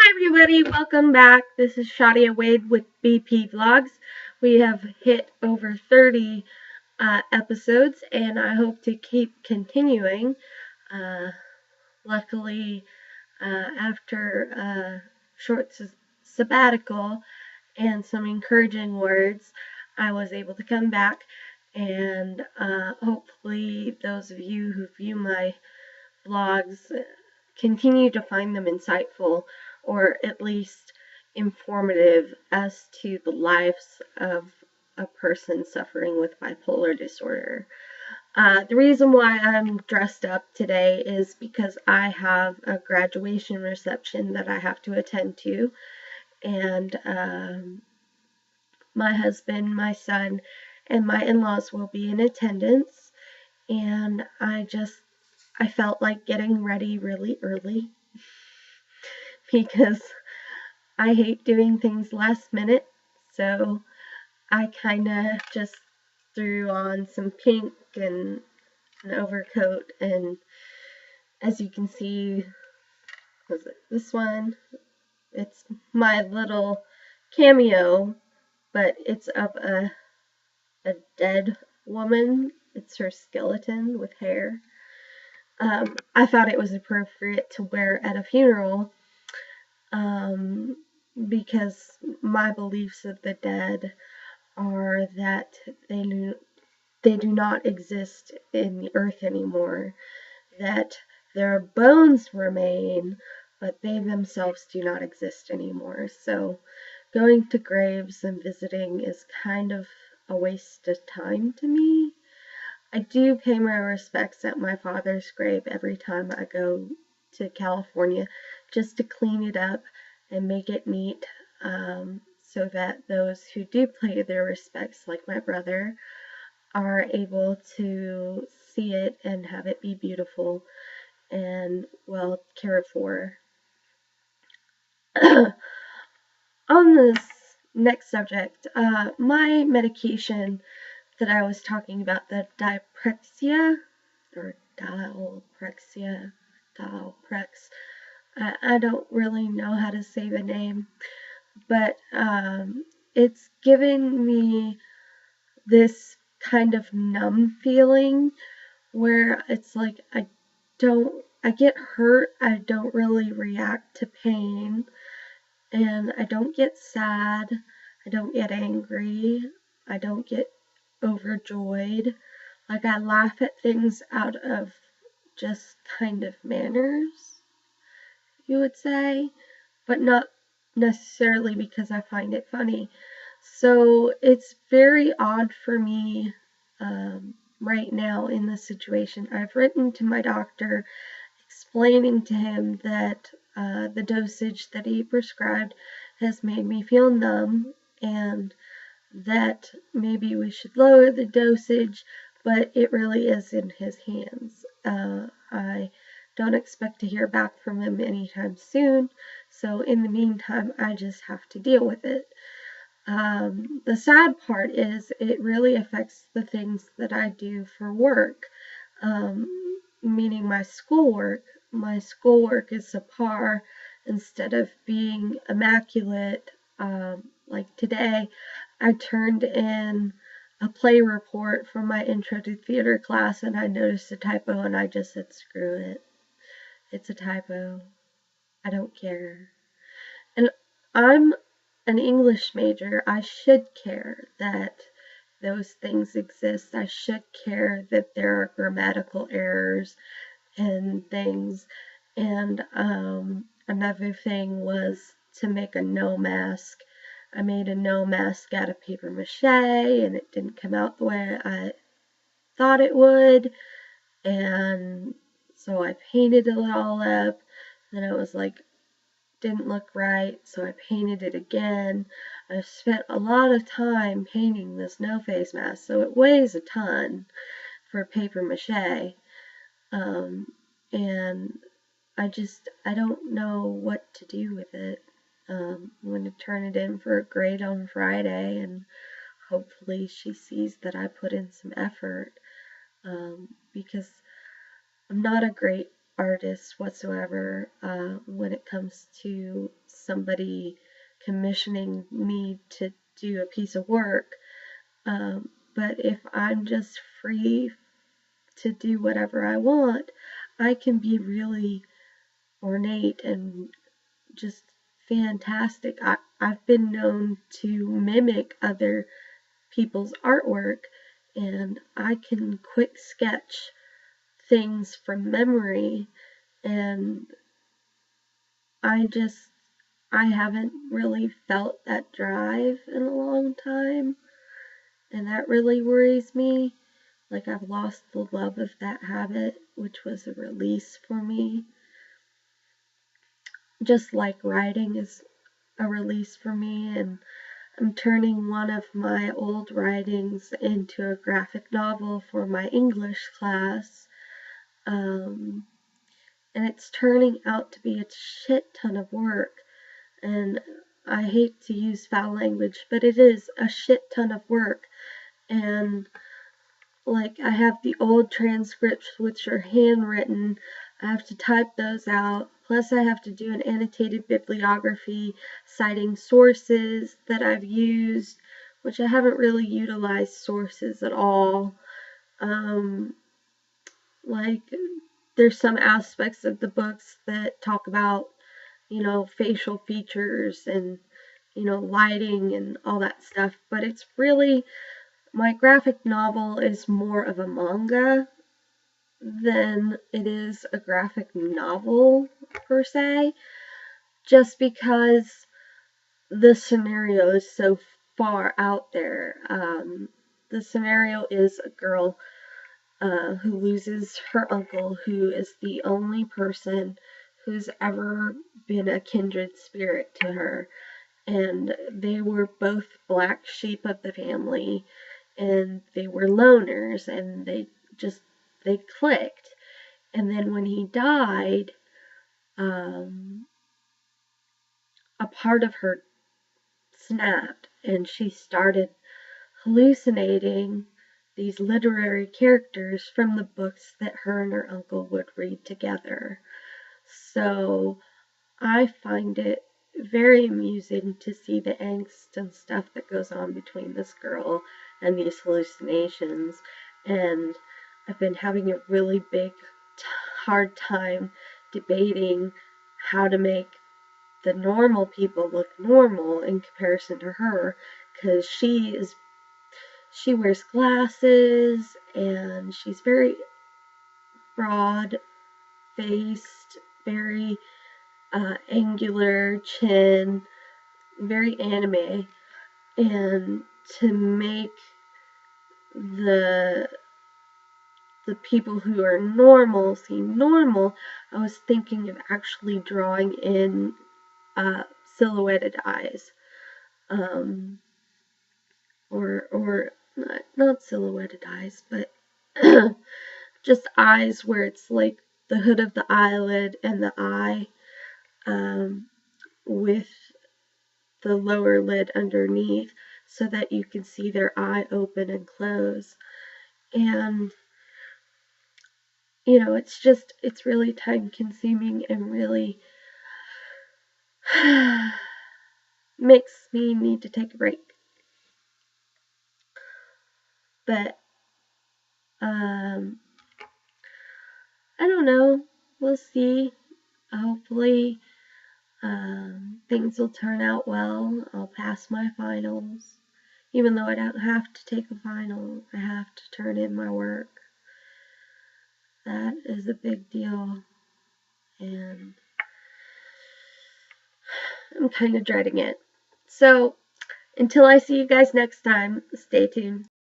Hi everybody, welcome back. This is Shadia Wade with BP Vlogs. We have hit over 30 episodes and I hope to keep continuing. Luckily, after a short sabbatical and some encouraging words, I was able to come back and hopefully those of you who view my vlogs continue to find them insightful or at least informative as to the lives of a person suffering with bipolar disorder. The reason why I'm dressed up today is because I have a graduation reception that I have to attend to, and my husband, my son, and my in-laws will be in attendance, and I felt like getting ready really early because I hate doing things last minute, so I kind of just threw on some pink and an overcoat, and as you can see, was it this one? It's my little cameo, but it's of a dead woman. It's her skeleton with hair. I thought it was appropriate to wear at a funeral because my beliefs of the dead are that they do not exist in the earth anymore, that their bones remain, but they themselves do not exist anymore. So going to graves and visiting is kind of a waste of time to me. I do pay my respects at my father's grave every time I go to California just to clean it up and make it neat, so that those who do pay their respects, like my brother, are able to see it and have it be beautiful and well cared for. On this next subject, my medication that I was talking about, the Diprexia, or Dialprexia, Dialprex, I don't really know how to say the name, but it's giving me this kind of numb feeling where it's like I get hurt, I don't really react to pain, and I don't get sad, I don't get angry, I don't get overjoyed. Like, I laugh at things out of just kind of manners, you would say, but not necessarily because I find it funny. So it's very odd for me right now in this situation. I've written to my doctor explaining to him that the dosage that he prescribed has made me feel numb and that maybe we should lower the dosage, but it really is in his hands. I don't expect to hear back from him anytime soon, so in the meantime, I just have to deal with it. The sad part is it really affects the things that I do for work, meaning my schoolwork. My schoolwork is subpar instead of being immaculate. Like today, I turned in a play report for my intro to theater class and I noticed a typo and I just said, screw it. It's a typo. I don't care. And I'm an English major. I should care that those things exist. I should care that there are grammatical errors and things. And another thing was to make a no mask. I made a no mask out of paper mache and it didn't come out the way I thought it would. And so I painted it all up. And it was like, didn't look right, so I painted it again. I spent a lot of time painting this no face mask, so it weighs a ton for paper mache. And I don't know what to do with it. I'm going to turn it in for a grade on Friday, and hopefully she sees that I put in some effort, because I'm not a great artist whatsoever when it comes to somebody commissioning me to do a piece of work. But if I'm just free to do whatever I want, I can be really ornate and just fantastic. I've been known to mimic other people's artwork, and I can quick sketch things from memory, and I haven't really felt that drive in a long time, and that really worries me. Like, I've lost the love of that habit, which was a release for me. Just like writing is a release for me, and I'm turning one of my old writings into a graphic novel for my English class. And it's turning out to be a shit ton of work. And I hate to use foul language, but it is a shit ton of work. And like, I have the old transcripts which are handwritten. I have to type those out. Plus, I have to do an annotated bibliography citing sources that I've used, which I haven't really utilized sources at all. Like, there's some aspects of the books that talk about, facial features and, lighting and all that stuff, but it's really, my graphic novel is more of a manga than it is a graphic novel per se, just because the scenario is so far out there. The scenario is a girl who loses her uncle, who is the only person who's ever been a kindred spirit to her. And they were both black sheep of the family, and they were loners, and they clicked. And then when he died, a part of her snapped, and she started hallucinating these literary characters from the books that her and her uncle would read together. So I find it very amusing to see the angst and stuff that goes on between this girl and these hallucinations. And I've been having a really big, hard time debating how to make the normal people look normal in comparison to her, because she wears glasses and she's very broad faced, very angular chin, very anime. And to make the people who are normal seem normal, I was thinking of actually drawing in silhouetted eyes, or not silhouetted eyes, but just eyes where it's like the hood of the eyelid and the eye, with the lower lid underneath, so that you can see their eye open and close. And it's really time consuming and really makes me need to take a break. But I don't know, we'll see. Hopefully things will turn out well. I'll pass my finals. Even though I don't have to take a final, I have to turn in my work. That is a big deal, and I'm kind of dreading it. So, until I see you guys next time, stay tuned.